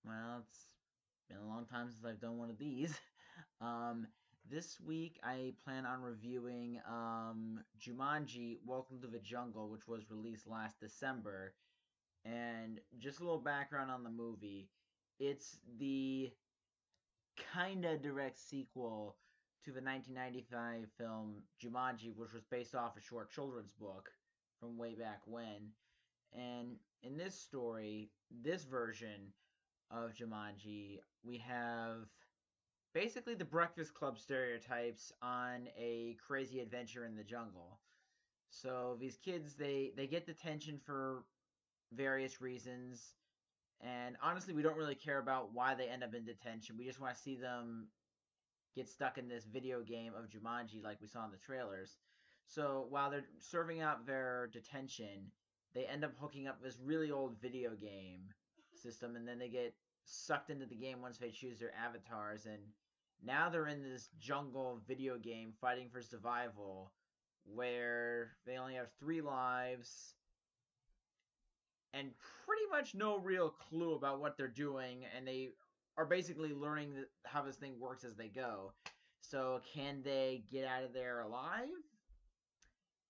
Well, it's been a long time since I've done one of these. Um, this week I plan on reviewing Jumanji: Welcome to the Jungle, which was released last December. And just a little background on the movie. It's the kinda direct sequel to the 1995 film Jumanji, which was based off a short children's book from way back when. And in this story, this version of Jumanji, we have basically the Breakfast Club stereotypes on a crazy adventure in the jungle. So these kids, they get detention for various reasons, and honestly, we don't really care about why they end up in detention. We just want to see them get stuck in this video game of Jumanji, like we saw in the trailers. So while they're serving out their detention, they end up hooking up this really old video game system, and then they get sucked into the game once they choose their avatars. And now they're in this jungle video game fighting for survival, where they only have 3 lives and pretty much no real clue about what they're doing, and they are basically learning how this thing works as they go. So, can they get out of there alive?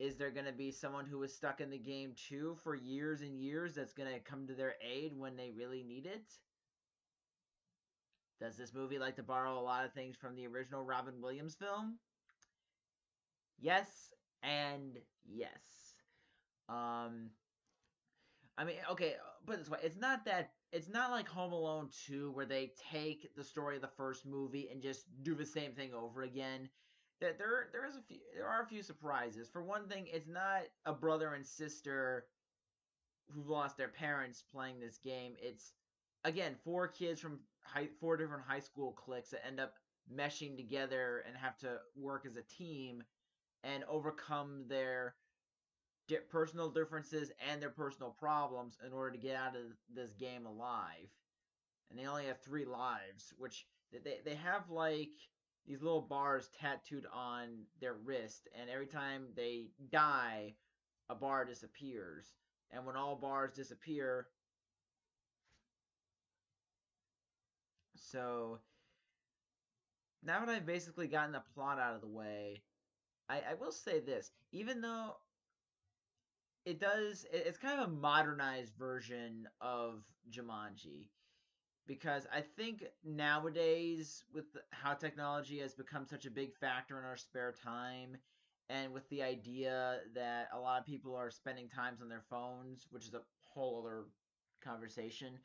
Is there going to be someone who was stuck in the game too for years and years that's going to come to their aid when they really need it? Does this movie like to borrow a lot of things from the original Robin Williams film? Yes, and yes. Um, I mean, okay, put it this way: it's not like Home Alone 2 where they take the story of the first movie and just do the same thing over again. That there are a few surprises. For one thing, it's not a brother and sister who've lost their parents playing this game. It's again 4 kids from 4 different high school cliques that end up meshing together and have to work as a team and overcome their personal differences and their personal problems in order to get out of this game alive. And they only have 3 lives, which they have like these little bars tattooed on their wrist, and every time they die, a bar disappears. And when all bars disappear, so now that I've basically gotten the plot out of the way, I will say this: even though it's kind of a modernized version of Jumanji, because I think nowadays, with how technology has become such a big factor in our spare time, and with the idea that a lot of people are spending times on their phones, which is a whole other conversation,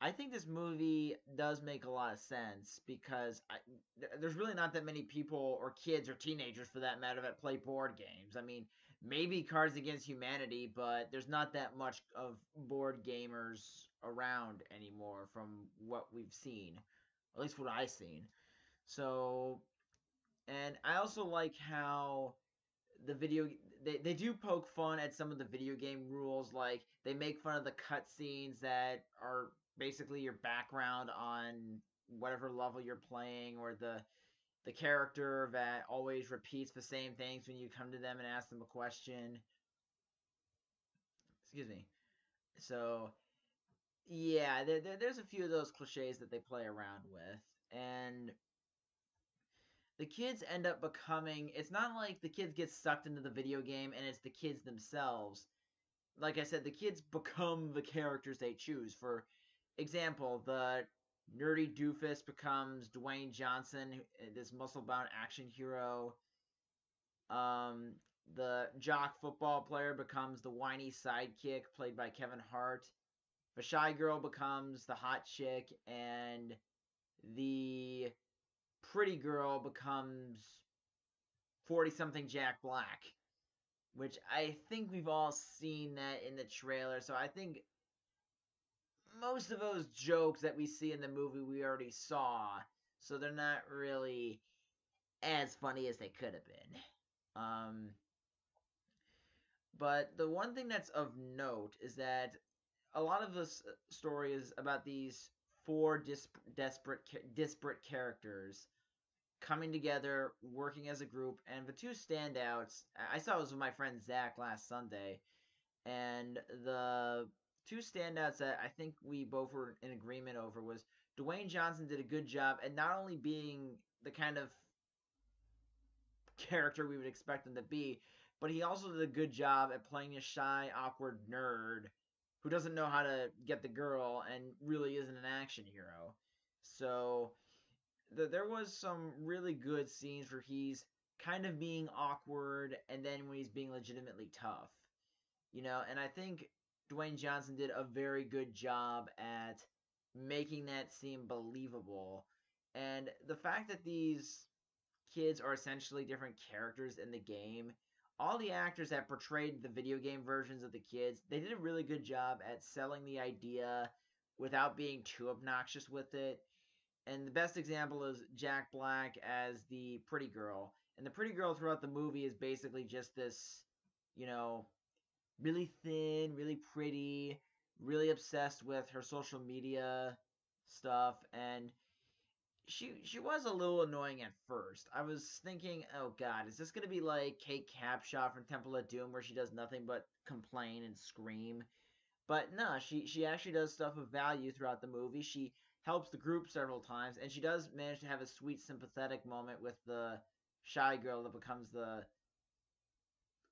I think this movie does make a lot of sense because there's really not that many people or kids or teenagers for that matter that play board games. I mean, maybe Cards Against Humanity, but there's not that much of board gamers around anymore from what we've seen, at least what I've seen. So, and I also like how the video they do poke fun at some of the video game rules, like they make fun of the cutscenes that are basically your background on whatever level you're playing, or the character that always repeats the same things when you come to them and ask them a question. Excuse me. So yeah, there's a few of those cliches that they play around with, and the kids end up becoming, it's not like the kids get sucked into the video game and it's the kids themselves. Like I said, the kids become the characters they choose. For example, the nerdy doofus becomes Dwayne Johnson, this muscle-bound action hero. The jock football player becomes the whiny sidekick played by Kevin Hart. The shy girl becomes the hot chick, and the pretty girl becomes 40-something Jack Black, which I think we've all seen that in the trailer. So I think most of those jokes that we see in the movie we already saw, so they're not really as funny as they could have been. Um, but the one thing that's of note is that a lot of this story is about these four disparate characters coming together, working as a group, and the two standouts. I saw this with my friend Zach last Sunday, and the two standouts that I think we both were in agreement over was Dwayne Johnson did a good job at not only being the kind of character we would expect him to be, but he also did a good job at playing a shy, awkward nerd who doesn't know how to get the girl and really isn't an action hero. So there was some really good scenes where he's kind of being awkward and then when he's being legitimately tough. And I think Dwayne Johnson did a very good job at making that seem believable. And the fact that these kids are essentially different characters in the game, all the actors that portrayed the video game versions of the kids, they did a really good job at selling the idea without being too obnoxious with it. And the best example is Jack Black as the pretty girl. And the pretty girl throughout the movie is basically just this, you know, really thin, really pretty, really obsessed with her social media stuff, and she was a little annoying at first. I was thinking, oh god, is this gonna be like Kate Capshaw from Temple of Doom, where she does nothing but complain and scream? But no, she actually does stuff of value throughout the movie. She helps the group several times, and she does manage to have a sweet, sympathetic moment with the shy girl that becomes the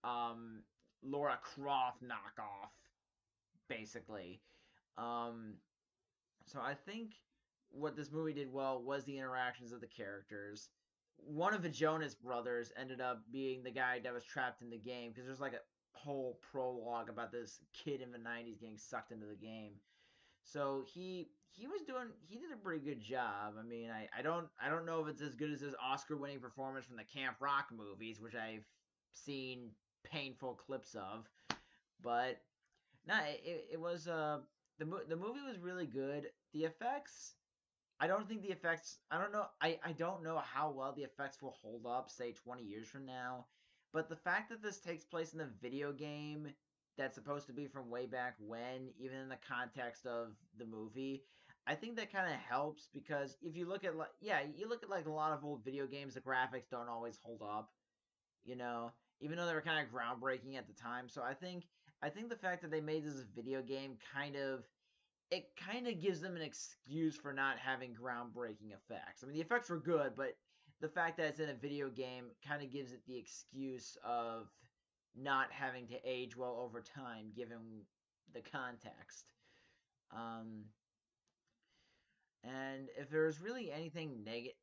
um Laura Croft knockoff, basically. Um, so I think what this movie did well was the interactions of the characters. One of the Jonas Brothers ended up being the guy that was trapped in the game because there's like a whole prologue about this kid in the '90s getting sucked into the game. So he did a pretty good job. I mean, I don't know if it's as good as his Oscar winning performance from the Camp Rock movies, which I've seen painful clips of, but no, it was the movie was really good. The effects, I don't think the effects. I don't know. I don't know how well the effects will hold up, say 20 years from now. But the fact that this takes place in a video game that's supposed to be from way back when, even in the context of the movie, I think that kind of helps because if you look at like yeah, you look at like a lot of old video games, the graphics don't always hold up, you know, even though they were kind of groundbreaking at the time. So I think the fact that they made this video game kind of gives them an excuse for not having groundbreaking effects. I mean, the effects were good, but the fact that it's in a video game kind of gives it the excuse of not having to age well over time, given the context. Um, and if there's really anything negative,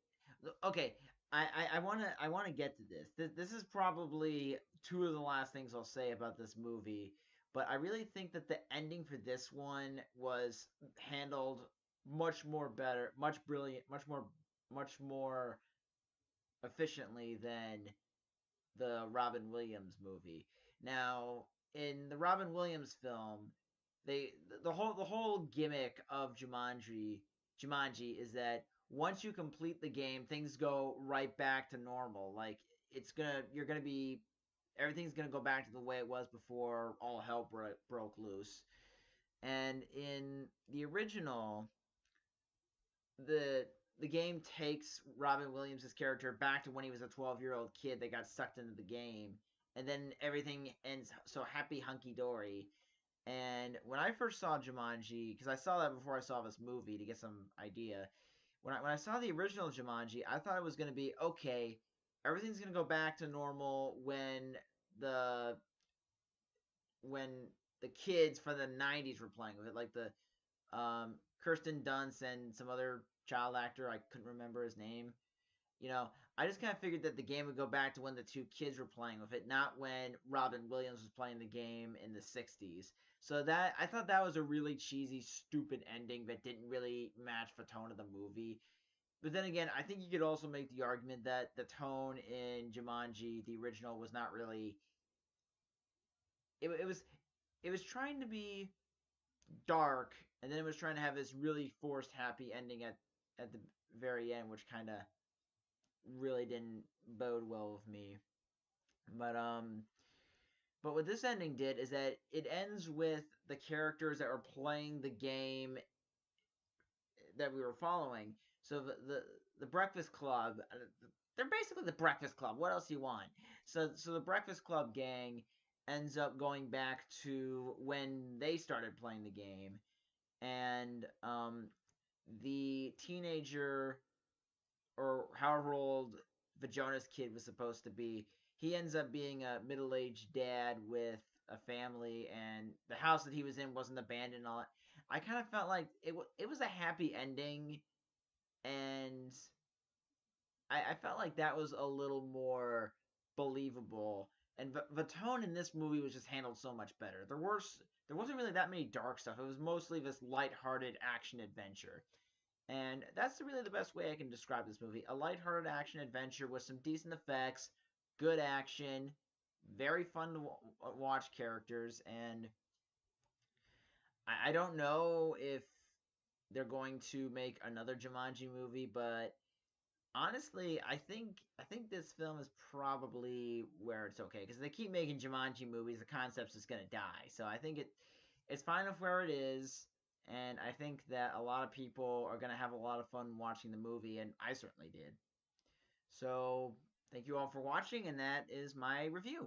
okay, I want to get to this. This is probably two of the last things I'll say about this movie, but I really think that the ending for this one was handled much more better, much brilliant, much more efficiently than the Robin Williams movie. Now, in the Robin Williams film, they the whole gimmick of Jumanji is that once you complete the game, things go right back to normal. Like you're gonna be everything's gonna go back to the way it was before all hell broke loose. And in the original, the the game takes Robin Williams' character back to when he was a 12-year-old kid that got sucked into the game, and then everything ends so happy hunky dory. And when I first saw Jumanji, because I saw that before I saw this movie to get some idea, when I saw the original Jumanji, I thought it was going to be okay. Everything's going to go back to normal the when the kids from the '90s were playing with it, like the Kirsten Dunst and some other child actor. I couldn't remember his name. I just kind of figured that the game would go back to when the two kids were playing with it, not when Robin Williams was playing the game in the '60s. So that I thought that was a really cheesy, stupid ending that didn't really match the tone of the movie. But then again, I think you could also make the argument that the tone in Jumanji, the original, was not really. It was trying to be dark, and then it was trying to have this really forced happy ending at the very end, which kind of really didn't bode well with me. But but what this ending did is that it ends with the characters that were playing the game that we were following. So the Breakfast Club, they're basically the Breakfast Club. What else do you want? So the Breakfast Club gang ends up going back to when they started playing the game, and the teenager, or however old the Jonas kid was supposed to be, he ends up being a middle-aged dad with a family, and the house that he was in wasn't abandoned. And all that. I kind of felt like it was a happy ending, and I felt like that was a little more believable. And the tone in this movie was just handled so much better. There wasn't really that many dark stuff. It was mostly this light-hearted action adventure. And that's really the best way I can describe this movie. A lighthearted action adventure with some decent effects, good action, very fun to watch characters, and I don't know if they're going to make another Jumanji movie, but honestly, I think this film is probably where it's okay because they keep making Jumanji movies. The concept's just gonna die, so I think it's fine with where it is, and I think that a lot of people are gonna have a lot of fun watching the movie, and I certainly did. So thank you all for watching, and that is my review.